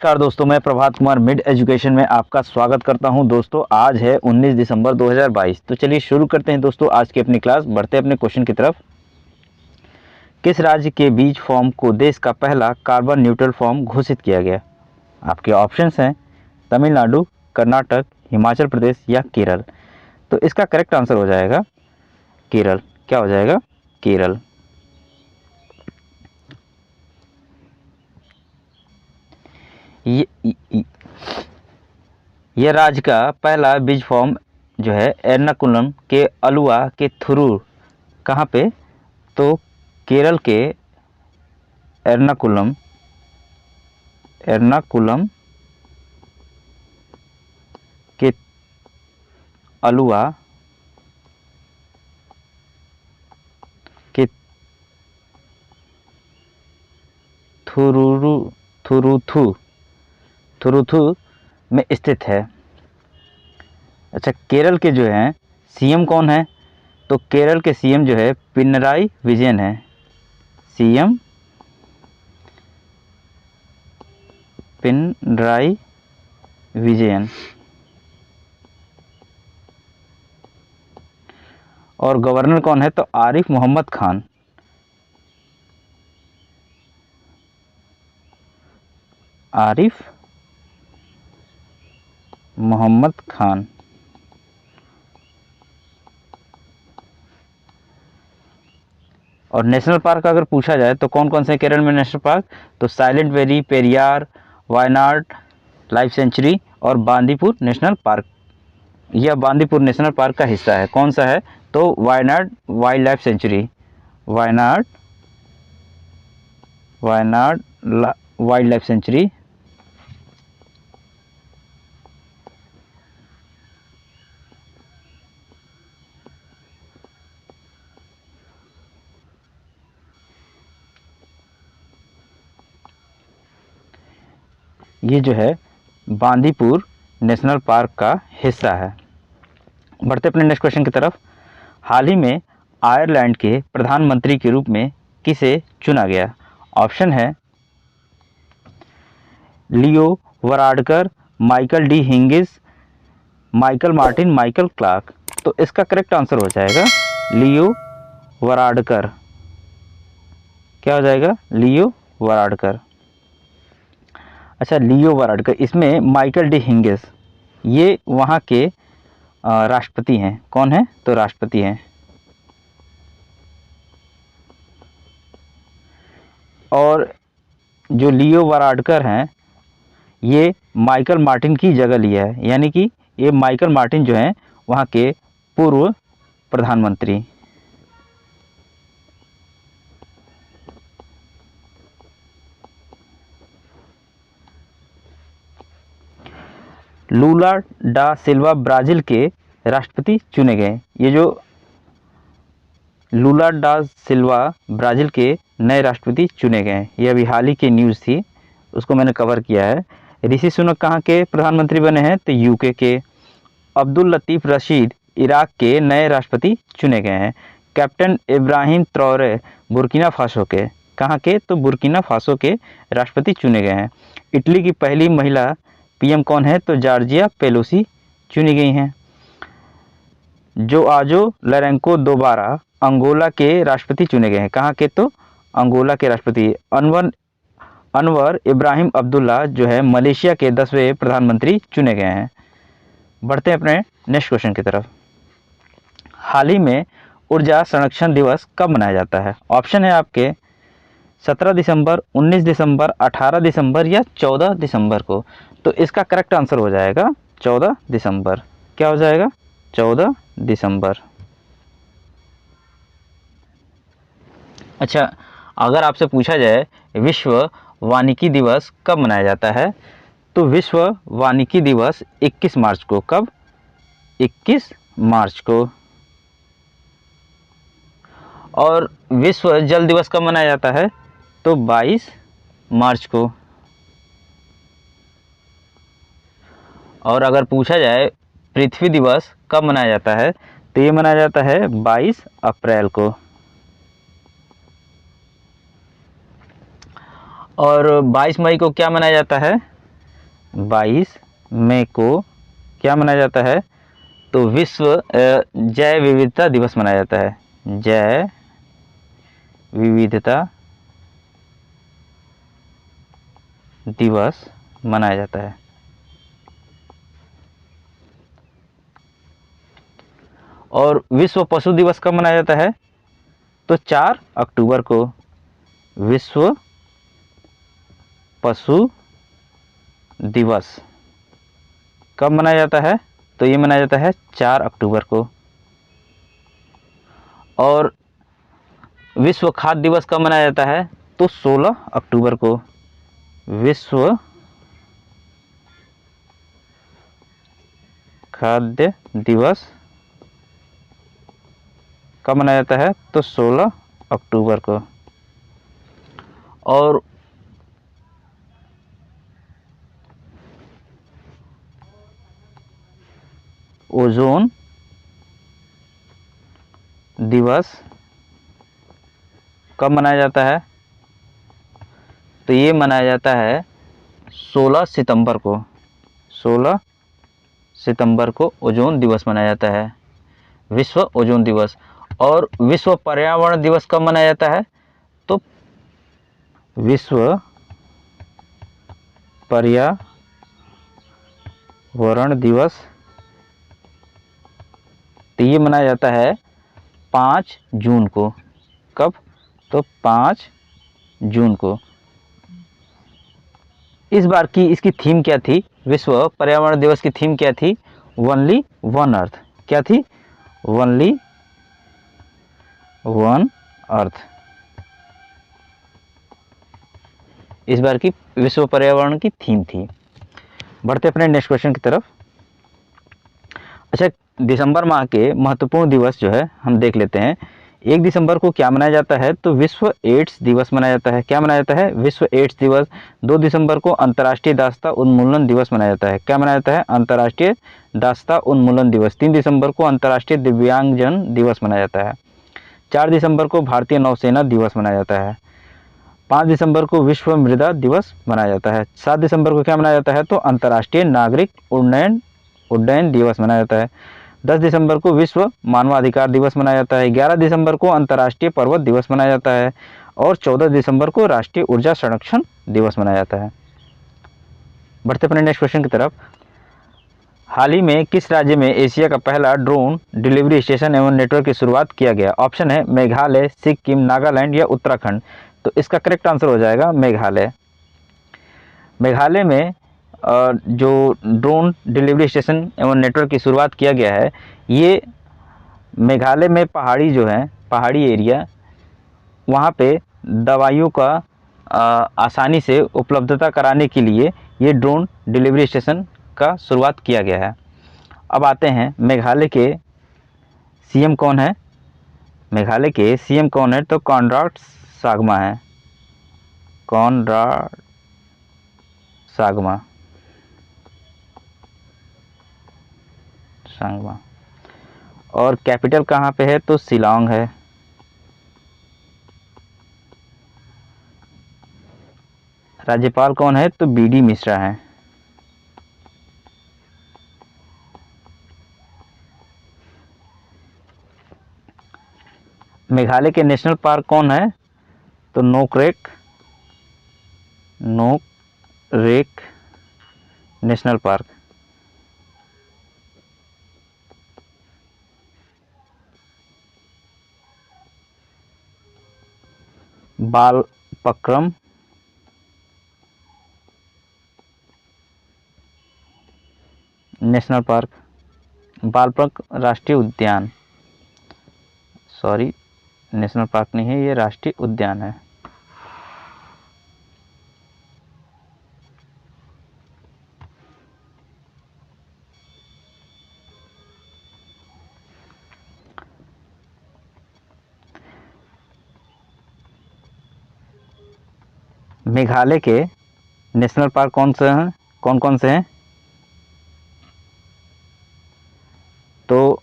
नमस्कार दोस्तों, मैं प्रभात कुमार मिड एजुकेशन में आपका स्वागत करता हूं। दोस्तों आज है 19 दिसंबर 2022। तो चलिए शुरू करते हैं दोस्तों आज की अपनी क्लास। बढ़ते हैं अपने क्वेश्चन की तरफ। किस राज्य के बीज फॉर्म को देश का पहला कार्बन न्यूट्रल फॉर्म घोषित किया गया? आपके ऑप्शंस हैं तमिलनाडु, कर्नाटक, हिमाचल प्रदेश या केरल। तो इसका करेक्ट आंसर हो जाएगा केरल। क्या हो जाएगा? केरल। यह राज्य का पहला बीज फॉर्म जो है एर्नाकुलम के अलुवा के थुरूर, कहाँ पे? तो केरल के एर्नाकुलम के अलुवा के थुरुथु में स्थित है। अच्छा, केरल के जो हैं सीएम कौन है? तो केरल के सीएम जो है पिनराई विजयन है। सीएम पिनराई विजयन। और गवर्नर कौन है? तो आरिफ मोहम्मद खान। आरिफ मोहम्मद खान। और नेशनल पार्क अगर पूछा जाए तो कौन कौन से केरल में नेशनल पार्क? तो silent valley, Periyar, Wayanad life sanctuary और बांदीपुर नेशनल पार्क। यह बांदीपुर नेशनल पार्क का हिस्सा है। कौन सा है? तो Wayanad wild life sanctuary. Wayanad wild life sanctuary. ये जो है बांदीपुर नेशनल पार्क का हिस्सा है। बढ़ते अपने नेक्स्ट क्वेश्चन की तरफ। हाल ही में आयरलैंड के प्रधानमंत्री के रूप में किसे चुना गया? ऑप्शन है लियो वराडकर, माइकल डी हिंगिस, माइकल मार्टिन, माइकल क्लार्क। तो इसका करेक्ट आंसर हो जाएगा लियो वराडकर। क्या हो जाएगा? लियो वराडकर। अच्छा, लियो वराडकर, इसमें माइकल डी हिंगिस ये वहाँ के राष्ट्रपति हैं। कौन है? तो राष्ट्रपति हैं। और जो लियो वराडकर हैं ये माइकल मार्टिन की जगह लिया है, यानी कि ये माइकल मार्टिन जो हैं वहाँ के पूर्व प्रधानमंत्री। लूला डा सिल्वा ब्राज़ील के राष्ट्रपति चुने गए। ये जो लूला डा सिल्वा ब्राज़ील के नए राष्ट्रपति चुने गए, ये अभी हाल ही की न्यूज़ थी, उसको मैंने कवर किया है। ऋषि सुनक कहाँ के प्रधानमंत्री बने हैं? तो यूके के। अब्दुल लतीफ़ रशीद इराक के नए राष्ट्रपति चुने गए हैं। कैप्टन इब्राहिम ट्रौरे बुर्किना फासो के। कहाँ के? तो बुर्किना फासो के राष्ट्रपति चुने गए हैं। इटली की पहली महिला पीएम कौन है? तो जॉर्जिया पेलोसी चुनी गई हैं। जो आजो लोरेंको दोबारा अंगोला के राष्ट्रपति चुने गए हैं। कहाँ के? तो अंगोला के राष्ट्रपति। अनवर इब्राहिम अब्दुल्ला जो है मलेशिया के 10वें प्रधानमंत्री चुने गए हैं। बढ़ते हैं अपने नेक्स्ट क्वेश्चन की तरफ। हाल ही में ऊर्जा संरक्षण दिवस कब मनाया जाता है? ऑप्शन है आपके 17 दिसंबर, 19 दिसंबर, 18 दिसंबर या 14 दिसंबर को। तो इसका करेक्ट आंसर हो जाएगा 14 दिसंबर। क्या हो जाएगा? 14 दिसंबर। अच्छा, अगर आपसे पूछा जाए विश्व वानिकी दिवस कब मनाया जाता है? तो विश्व वानिकी दिवस 21 मार्च को। कब? 21 मार्च को। और विश्व जल दिवस कब मनाया जाता है? तो 22 मार्च को। और अगर पूछा जाए पृथ्वी दिवस कब मनाया जाता है? तो ये मनाया जाता है 22 अप्रैल को। और 22 मई को क्या मनाया जाता है? 22 मई को क्या मनाया जाता है? तो विश्व जैव विविधता दिवस मनाया जाता है। जैव विविधता दिवस मनाया जाता है। और विश्व पशु दिवस कब मनाया जाता है? तो 4 अक्टूबर को विश्व पशु दिवस कब मनाया जाता है? तो ये मनाया जाता है 4 अक्टूबर को। और विश्व खाद्य दिवस कब मनाया जाता है? तो 16 अक्टूबर को विश्व खाद्य दिवस कब मनाया जाता है? तो 16 अक्टूबर को। और ओजोन दिवस कब मनाया जाता है? तो ये मनाया जाता है 16 सितंबर को। 16 सितंबर को ओजोन दिवस मनाया जाता है, विश्व ओजोन दिवस। और विश्व पर्यावरण दिवस कब मनाया जाता है? तो विश्व पर्यावरण दिवस तो ये मनाया जाता है 5 जून को। कब? तो 5 जून को। इस बार की इसकी थीम क्या थी? विश्व पर्यावरण दिवस की थीम क्या थी? Only one earth. क्या थी? Only one earth. इस बार की विश्व पर्यावरण की थीम थी। बढ़ते अपने नेक्स्ट क्वेश्चन की तरफ। अच्छा, दिसंबर माह के महत्वपूर्ण दिवस जो है हम देख लेते हैं। 1 दिसंबर को क्या मनाया जाता है? तो विश्व एड्स दिवस मनाया जाता है। क्या मनाया जाता है? विश्व एड्स दिवस। 2 दिसंबर को अंतर्राष्ट्रीय दास्ता उन्मूलन दिवस मनाया जाता है। क्या मनाया जाता है? अंतर्राष्ट्रीय दास्ता उन्मूलन दिवस। 3 दिसंबर को अंतर्राष्ट्रीय दिव्यांगजन दिवस मनाया जाता है। 4 दिसंबर को भारतीय नौसेना दिवस मनाया जाता है। 5 दिसंबर को विश्व मृदा दिवस मनाया जाता है। 7 दिसंबर को क्या मनाया जाता है? तो अंतर्राष्ट्रीय नागरिक उड्डयन दिवस मनाया जाता है। 10 दिसंबर को विश्व मानवाधिकार दिवस मनाया जाता है। 11 दिसंबर को अंतर्राष्ट्रीय पर्वत दिवस मनाया जाता है। और 14 दिसंबर को राष्ट्रीय ऊर्जा संरक्षण दिवस मनाया जाता है। बढ़ते अपने नेक्स्ट क्वेश्चन की तरफ। हाल ही में किस राज्य में एशिया का पहला ड्रोन डिलीवरी स्टेशन एवं नेटवर्क की शुरुआत किया गया? ऑप्शन है मेघालय, सिक्किम, नागालैंड या उत्तराखंड। तो इसका करेक्ट आंसर हो जाएगा मेघालय। मेघालय में जो ड्रोन डिलीवरी स्टेशन एवं नेटवर्क की शुरुआत किया गया है, ये मेघालय में पहाड़ी जो है, पहाड़ी एरिया, वहाँ पे दवाइयों का आसानी से उपलब्धता कराने के लिए ये ड्रोन डिलीवरी स्टेशन का शुरुआत किया गया है। अब आते हैं मेघालय के सीएम कौन है? मेघालय के सीएम कौन है? तो कॉनराड सांगमा है। कॉनराड सांगमा। और कैपिटल कहाँ पे है? तो शिलांग है। राज्यपाल कौन है? तो बीडी मिश्रा है। मेघालय के नेशनल पार्क कौन है? तो Nokrek national park. Balpakram national park. Balpak राष्ट्रीय उद्यान, सॉरी, नेशनल पार्क नहीं है, ये राष्ट्रीय उद्यान है। मेघालय के नेशनल पार्क कौन से हैं? कौन कौन से हैं? तो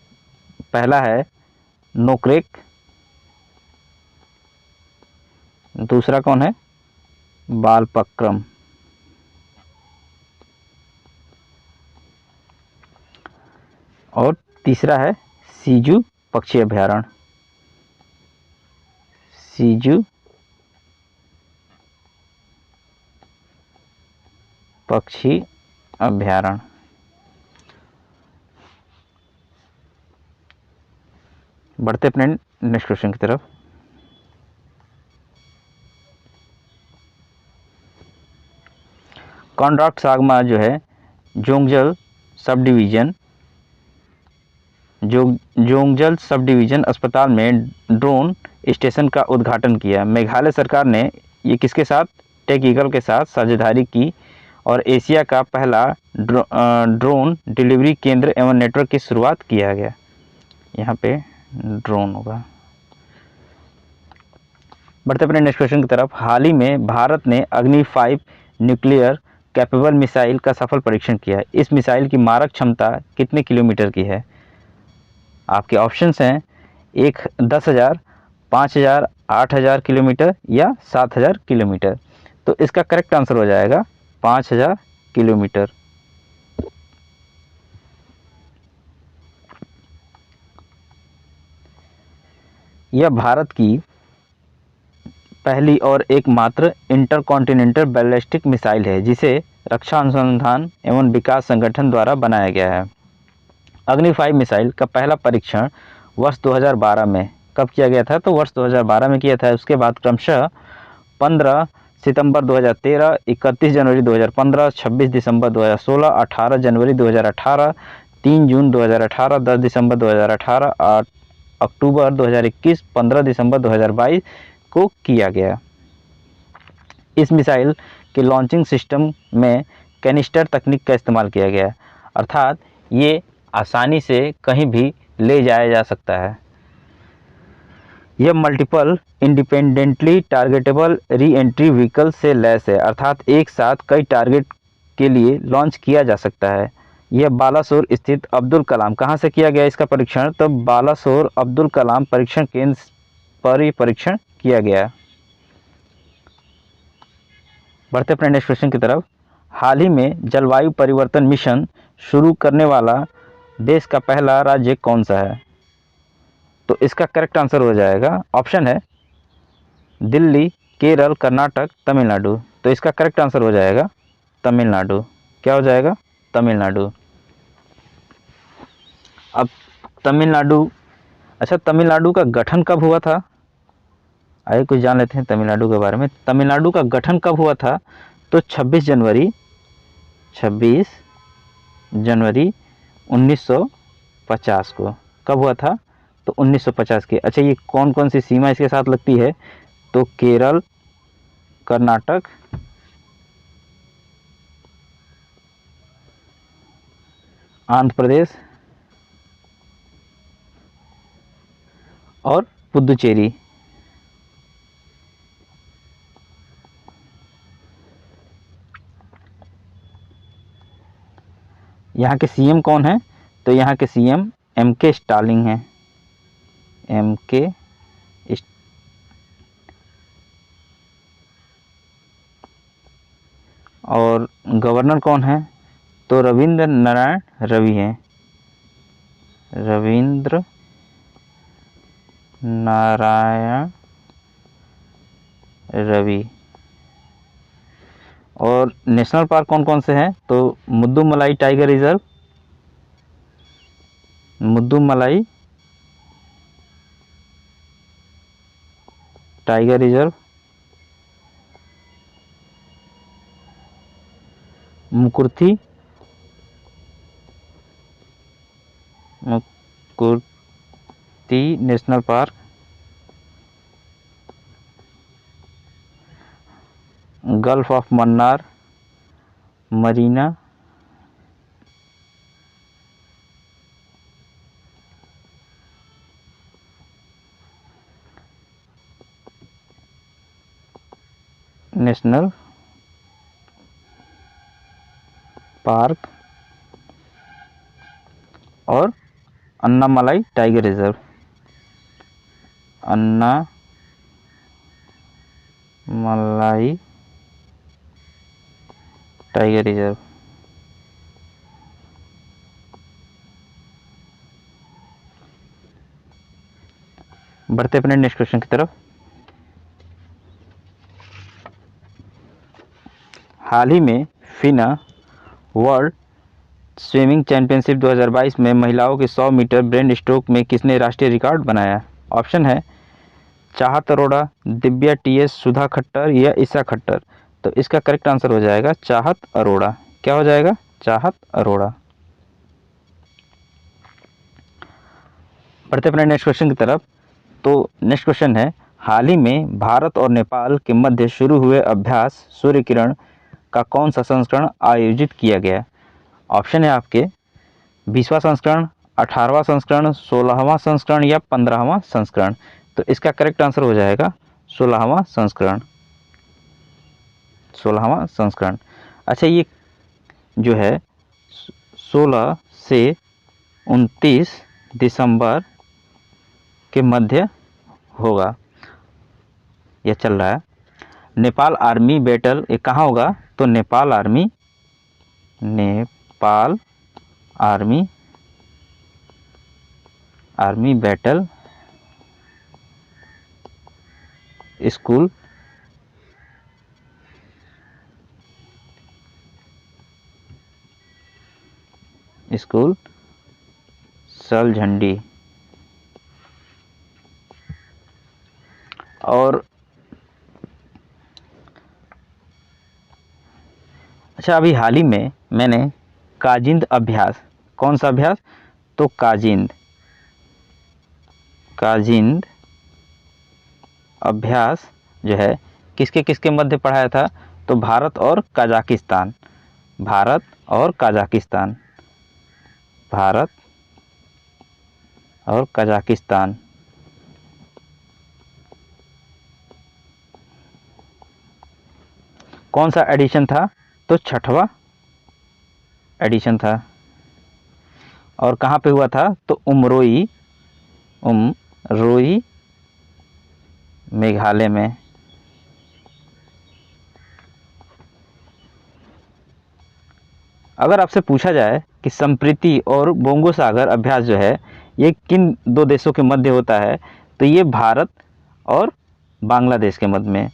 पहला है नोकरेक, दूसरा कौन है? बालपक्रम, और तीसरा है सीजू पक्षी अभयारण्य, सीजू पक्षी अभयारण्य। बढ़ते अपने नेक्स्ट क्वेश्चन की तरफ। कॉन्ट्रैक्ट सागमा जो है जोंगजल सब डिवीज़न जोंगजल सब डिवीज़न अस्पताल में ड्रोन स्टेशन का उद्घाटन किया। मेघालय सरकार ने ये किसके साथ, टेक ईगल के साथ साझेदारी की और एशिया का पहला ड्रोन डिलीवरी केंद्र एवं नेटवर्क की शुरुआत किया गया। यहाँ पे ड्रोन होगा। बढ़ते अपने नेक्स्ट क्वेश्चन की तरफ। हाल ही में भारत ने अग्नि 5 न्यूक्लियर कैपेबल मिसाइल का सफल परीक्षण किया। इस मिसाइल की मारक क्षमता कितने किलोमीटर की है? आपके ऑप्शंस हैं 10,000, 5,000, 8,000 किलोमीटर या 7,000 किलोमीटर। तो इसका करेक्ट आंसर हो जाएगा 5,000 किलोमीटर। यह भारत की पहली और एकमात्र इंटरकॉन्टिनेंटल बैलिस्टिक मिसाइल है जिसे रक्षा अनुसंधान एवं विकास संगठन द्वारा बनाया गया है। अग्नि 5 मिसाइल का पहला परीक्षण वर्ष 2012 में कब किया गया था? तो वर्ष 2012 में किया था। उसके बाद क्रमशः 15 सितंबर 2013, 31 जनवरी 2015, 26 दिसंबर 2016, 18 जनवरी 2018, 3 जून 2018, 10 दिसंबर 2018, 8 अक्टूबर 2021, 15 दिसंबर 2022 को किया गया। इस मिसाइल के लॉन्चिंग सिस्टम में कैनिस्टर तकनीक का इस्तेमाल किया गया, अर्थात ये आसानी से कहीं भी ले जाया जा सकता है। यह multiple independently targetable re entry vehicle से लैस है, अर्थात एक साथ कई टारगेट के लिए लॉन्च किया जा सकता है। यह बालासोर स्थित अब्दुल कलाम, कहाँ से किया गया इसका परीक्षण? तो बालासोर अब्दुल कलाम परीक्षण केंद्र पर यह परीक्षण किया गया। बढ़ते अपने नेक्स्ट क्वेश्चन की तरफ। हाल ही में जलवायु परिवर्तन मिशन शुरू करने वाला देश का पहला राज्य कौन सा है? तो इसका करेक्ट आंसर हो जाएगा, ऑप्शन है दिल्ली, केरल, कर्नाटक, तमिलनाडु। तो इसका करेक्ट आंसर हो जाएगा तमिलनाडु। क्या हो जाएगा? तमिलनाडु। अब तमिलनाडु, अच्छा तमिलनाडु का गठन कब हुआ था? आइए कुछ जान लेते हैं तमिलनाडु के बारे में। तमिलनाडु का गठन कब हुआ था? तो 26 जनवरी 1950 को। कब हुआ था? तो 1950 के। अच्छा ये कौन कौन सी सीमा इसके साथ लगती है? तो केरल, कर्नाटक, आंध्र प्रदेश और पुदुचेरी। यहाँ के सीएम कौन है? तो यहाँ के सीएम एम.के. स्टालिन हैं। एम.के. और गवर्नर कौन है? तो रविंद्र नारायण रवि हैं। रविंद्र नारायण रवि। और नेशनल पार्क कौन कौन से हैं? तो Mudumalai tiger reserve, Mudumalai tiger reserve, Mukurthi national park, gulf of Mannar marine national park और Anamalai tiger reserve. Anamalai tiger reserve. बढ़ते अपने नेक्स्ट क्वेश्चन की तरफ। हाल ही में फिना वर्ल्ड स्विमिंग चैंपियनशिप 2022 में महिलाओं के 100 मीटर ब्रेस्ट स्ट्रोक में किसने राष्ट्रीय रिकॉर्ड बनाया? ऑप्शन है चाहत अरोड़ा, दिव्या टीएस, सुधा खट्टर या ईशा खट्टर। तो इसका करेक्ट आंसर हो जाएगा चाहत अरोड़ा। क्या हो जाएगा? चाहत अरोड़ा। बढ़ते अपने नेक्स्ट क्वेश्चन की तरफ। तो नेक्स्ट क्वेश्चन है, हाल ही में भारत और नेपाल के मध्य शुरू हुए अभ्यास सूर्य किरण का कौन सा संस्करण आयोजित किया गया? ऑप्शन है आपके 20वां संस्करण, 18वां संस्करण, 16वां संस्करण या 15वां संस्करण। तो इसका करेक्ट आंसर हो जाएगा 16वां संस्करण। 16वां संस्करण। अच्छा, ये जो है 16 से 29 दिसंबर के मध्य होगा, यह चल रहा है। नेपाल आर्मी बैटल ये कहाँ होगा? तो नेपाल आर्मी बैटल स्कूल सलझंडी। और अच्छा, अभी हाल ही में मैंने काजिंद अभ्यास, कौन सा अभ्यास? तो काजिंद अभ्यास जो है किसके किसके मध्य पढ़ाया था? तो भारत और कजाकिस्तान। कौन सा एडिशन था? तो 6वां एडिशन था। और कहाँ पे हुआ था? तो उमरोई मेघालय में। अगर आपसे पूछा जाए कि संप्रीति और बोंगो सागर अभ्यास जो है ये किन दो देशों के मध्य होता है? तो ये भारत और बांग्लादेश के मध्य में।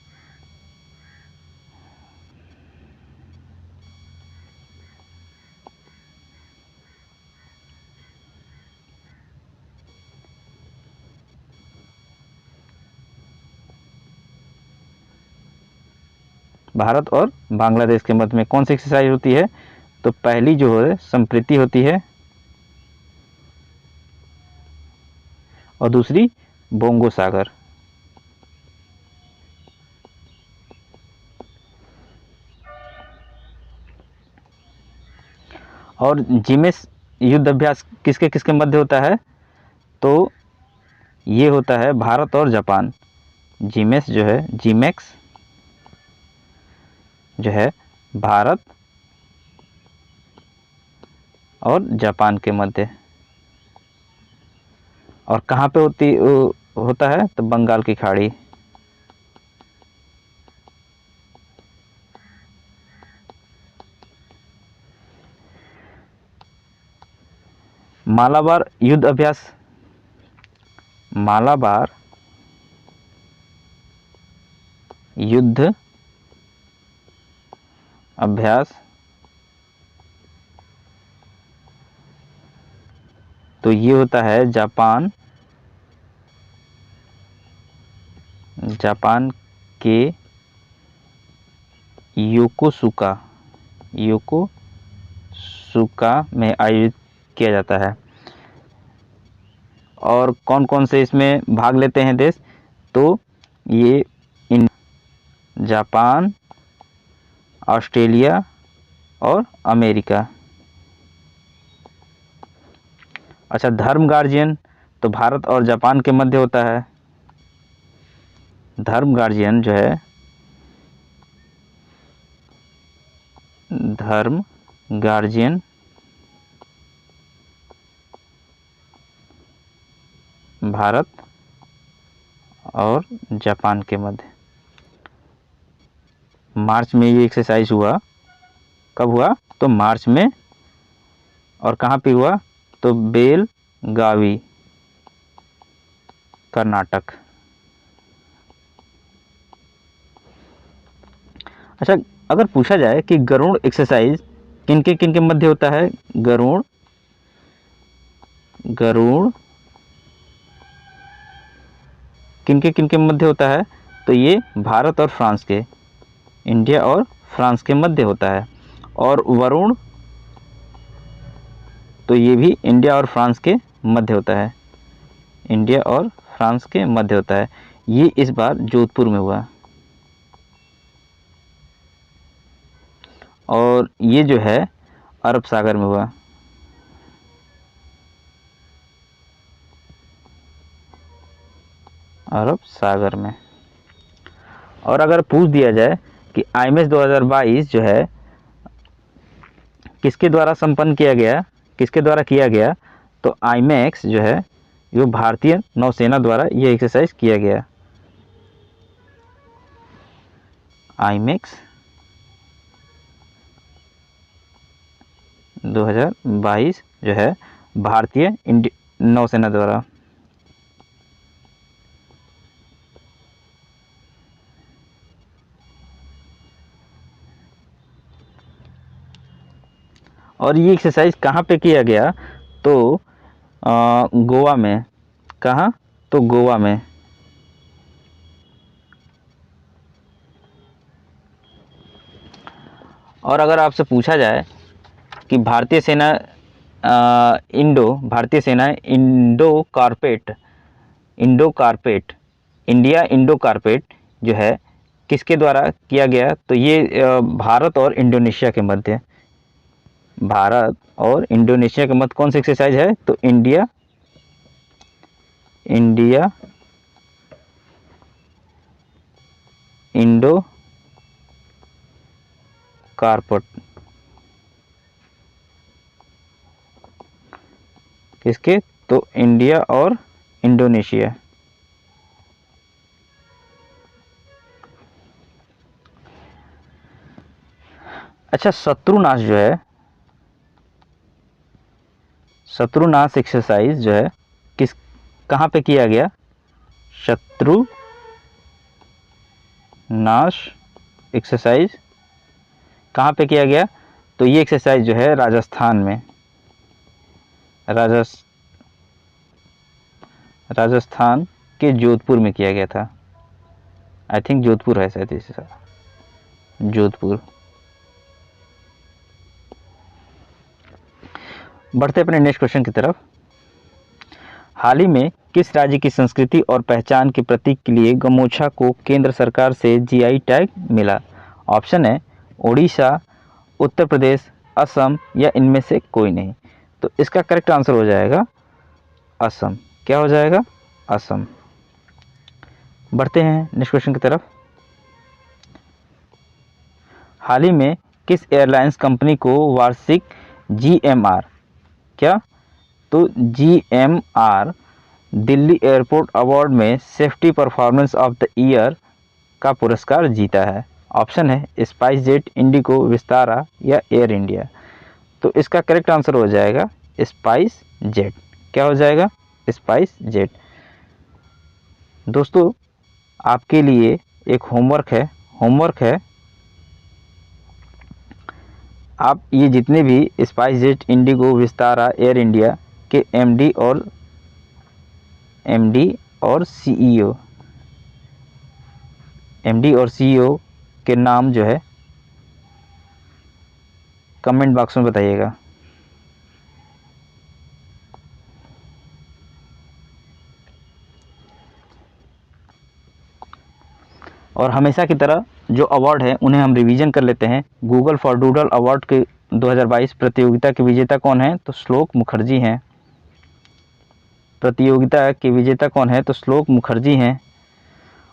भारत और बांग्लादेश के मध्य में कौन सी एक्सरसाइज होती है? तो पहली जो है संप्रीति होती है और दूसरी बोंगो सागर। और जिमेस युद्ध अभ्यास किसके किसके मध्य होता है? तो ये होता है भारत और जापान। जिमेक्स जो है भारत और जापान के मध्य। और कहाँ पे होता है? तो बंगाल की खाड़ी। मालाबार युद्ध अभ्यास तो ये होता है जापान के योकोसुका में आयोजित किया जाता है। और कौन कौन से इसमें भाग लेते हैं देश? तो ये जापान, ऑस्ट्रेलिया और अमेरिका। अच्छा, धर्म गार्जियन तो भारत और जापान के मध्य होता है। धर्म गार्जियन जो है भारत और जापान के मध्य। मार्च में ये एक्सरसाइज हुआ। कब हुआ? तो मार्च में। और कहाँ पे हुआ? तो बेलगावी कर्नाटक। अच्छा, अगर पूछा जाए कि गरुड़ एक्सरसाइज किनके किनके मध्य होता है, गरुड़ किनके किनके मध्य होता है, तो ये भारत और फ्रांस के, इंडिया और फ्रांस के मध्य होता है। और वरुण, तो ये भी इंडिया और फ्रांस के मध्य होता है, इंडिया और फ्रांस के मध्य होता है। ये इस बार जोधपुर में हुआ। और ये जो है अरब सागर में हुआ। अरब सागर में। और अगर पूछ दिया जाए कि आईएमएस 2022 जो है किसके द्वारा संपन्न किया गया, किसके द्वारा किया गया, तो आईमैक्स जो है ये भारतीय नौसेना द्वारा ये एक्सरसाइज किया गया। आईमैक्स 2022 जो है भारतीय नौसेना द्वारा। और ये एक्सरसाइज कहाँ पे किया गया, तो गोवा में। कहाँ, तो गोवा में। और अगर आपसे पूछा जाए कि भारतीय सेना इंडिया इंडो कारपेट जो है किसके द्वारा किया गया, तो ये भारत और इंडोनेशिया के मध्य, भारत और इंडोनेशिया के मध्य कौन सी एक्सरसाइज है, तो इंडिया इंडो कारपेट। किसके, तो इंडिया और इंडोनेशिया। अच्छा, शत्रुनाश जो है, शत्रुनाश एक्सरसाइज जो है कहाँ पे किया गया, शत्रुनाश एक्सरसाइज कहाँ पे किया गया, तो ये एक्सरसाइज जो है राजस्थान में, राजस्थान के जोधपुर में किया गया था। आई थिंक जोधपुर है शायद, इसे जोधपुर। बढ़ते अपने नेक्स्ट क्वेश्चन की तरफ। हाल ही में किस राज्य की संस्कृति और पहचान के प्रतीक के लिए गमोछा को केंद्र सरकार से जीआई टैग मिला? ऑप्शन है ओडिशा, उत्तर प्रदेश, असम या इनमें से कोई नहीं। तो इसका करेक्ट आंसर हो जाएगा असम। क्या हो जाएगा, असम। बढ़ते हैं नेक्स्ट क्वेश्चन की तरफ। हाल ही में किस एयरलाइंस कंपनी को वार्षिक जीएमआर, क्या, तो जीएमआर दिल्ली एयरपोर्ट अवार्ड में safety performance of the year का पुरस्कार जीता है? ऑप्शन है स्पाइस जेट, इंडिगो, विस्तारा या एयर इंडिया। तो इसका करेक्ट आंसर हो जाएगा स्पाइस जेट। क्या हो जाएगा, स्पाइस जेट। दोस्तों, आपके लिए एक होमवर्क है, आप ये जितने भी spice jet, Indigo, Vistara, air India के एमडी और सीईओ के नाम जो है कमेंट बॉक्स में बताइएगा। और हमेशा की तरह जो अवार्ड है उन्हें हम रिवीजन कर लेते हैं। गूगल फॉर डूडल अवार्ड के 2022 प्रतियोगिता के विजेता कौन है, तो श्लोक मुखर्जी हैं। प्रतियोगिता के विजेता कौन है, तो श्लोक मुखर्जी हैं।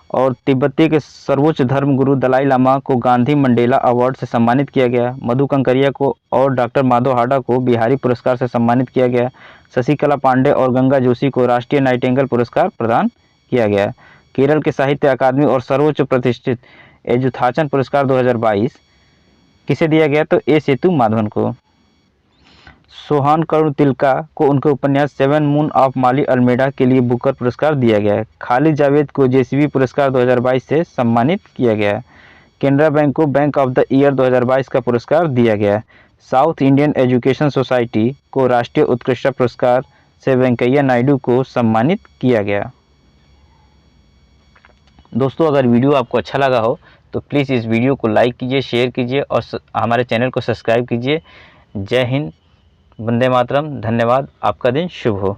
और तिब्बती के सर्वोच्च धर्म गुरु दलाई लामा को गांधी मंडेला अवार्ड से सम्मानित किया गया। मधु कंकरिया को और डॉक्टर माधव हाडा को बिहारी पुरस्कार से सम्मानित किया गया। शशिकला पांडे और गंगा जोशी को राष्ट्रीय नाइटिंगेल पुरस्कार प्रदान किया गया। केरल के साहित्य अकादमी और सर्वोच्च प्रतिष्ठित एजुथाचन पुरस्कार 2022 किसे दिया गया, तो ए सेतु माधवन को। सोहान करुण तिलका को उनके उपन्यास 7 मून ऑफ माली अल्मेडा के लिए बुकर पुरस्कार दिया गया है। खालिद जावेद को जेसीबी पुरस्कार 2022 से सम्मानित किया गया है। केनरा बैंक को बैंक ऑफ द ईयर 2022 का पुरस्कार दिया गया है। साउथ इंडियन एजुकेशन सोसाइटी को राष्ट्रीय उत्कृष्टता पुरस्कार से वेंकैया नायडू को सम्मानित किया गया। दोस्तों, अगर वीडियो आपको अच्छा लगा हो तो प्लीज़ इस वीडियो को लाइक कीजिए, शेयर कीजिए और हमारे चैनल को सब्सक्राइब कीजिए। जय हिंद, वंदे मातरम। धन्यवाद। आपका दिन शुभ हो।